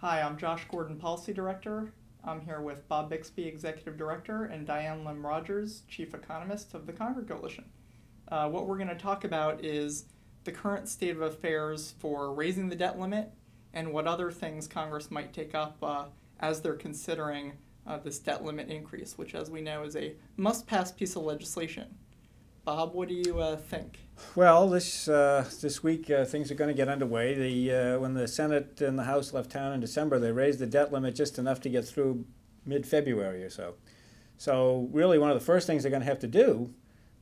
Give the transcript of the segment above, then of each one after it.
Hi, I'm Josh Gordon, Policy Director. I'm here with Bob Bixby, Executive Director, and Diane Rogers, Chief Economist of the Concord Coalition. What we're going to talk about is the current state of affairs for raising the debt limit and what other things Congress might take up as they're considering this debt limit increase, which, as we know, is a must-pass piece of legislation. Bob, what do you think? Well, this week things are going to get underway. When the Senate and the House left town in December, they raised the debt limit just enough to get through mid-February or so. So really one of the first things they're going to have to do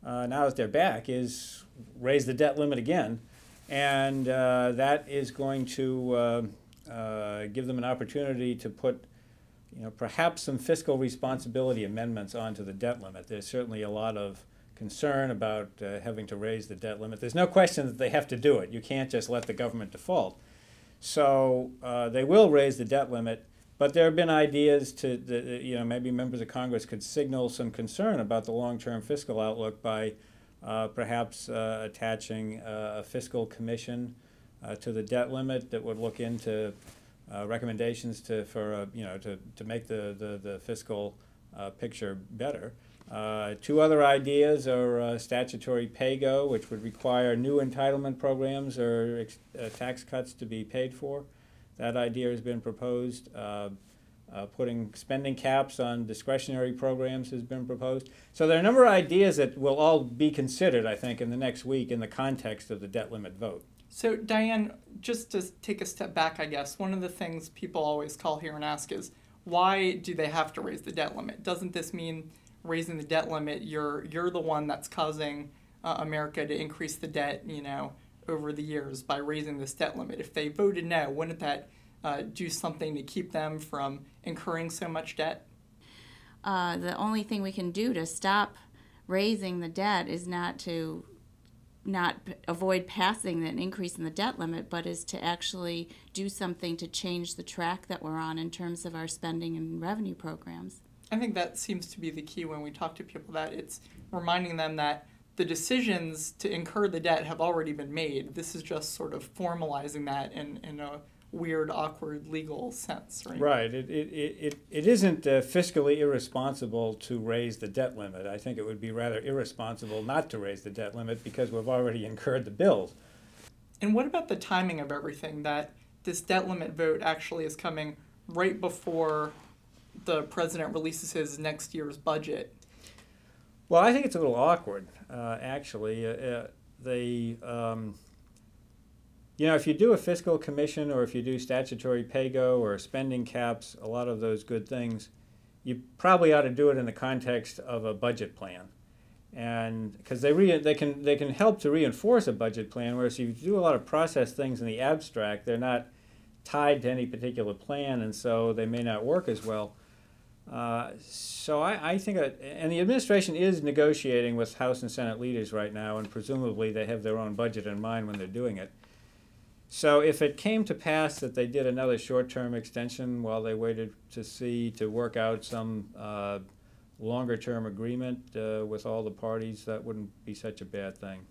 now that they're back is raise the debt limit again. And that is going to give them an opportunity to put perhaps some fiscal responsibility amendments onto the debt limit. There's certainly a lot of concern about having to raise the debt limit. There's no question that they have to do it. You can't just let the government default. So they will raise the debt limit, but there have been ideas to, maybe members of Congress could signal some concern about the long-term fiscal outlook by perhaps attaching a fiscal commission to the debt limit that would look into recommendations to make the fiscal picture better. Two other ideas are statutory pay-go, which would require new entitlement programs or tax cuts to be paid for. That idea has been proposed. Putting spending caps on discretionary programs has been proposed. So there are a number of ideas that will all be considered, I think, in the next week in the context of the debt limit vote. So, Diane, just to take a step back, I guess, one of the things people always call here and ask is, why do they have to raise the debt limit? Doesn't this mean raising the debt limit, you're the one that's causing America to increase the debt, over the years by raising this debt limit? If they voted no, wouldn't that do something to keep them from incurring so much debt? The only thing we can do to stop raising the debt is not avoid passing an increase in the debt limit, but is to actually do something to change the track that we're on in terms of our spending and revenue programs. I think that seems to be the key when we talk to people, that it's reminding them that the decisions to incur the debt have already been made. This is just sort of formalizing that in a weird, awkward legal sense, right? Right. It isn't fiscally irresponsible to raise the debt limit. I think it would be rather irresponsible not to raise the debt limit because we've already incurred the bills. And what about the timing of everything, that this debt limit vote actually is coming right before the president releases his next year's budget? Well, I think it's a little awkward, actually. If you do a fiscal commission or if you do statutory pay-go or spending caps, a lot of those good things, you probably ought to do it in the context of a budget plan, and because they can help to reinforce a budget plan. Whereas if you do a lot of process things in the abstract, they're not tied to any particular plan, and so they may not work as well. So I think, and the administration is negotiating with House and Senate leaders right now, and presumably they have their own budget in mind when they're doing it. So if it came to pass that they did another short-term extension while they waited to work out some longer-term agreement with all the parties, that wouldn't be such a bad thing.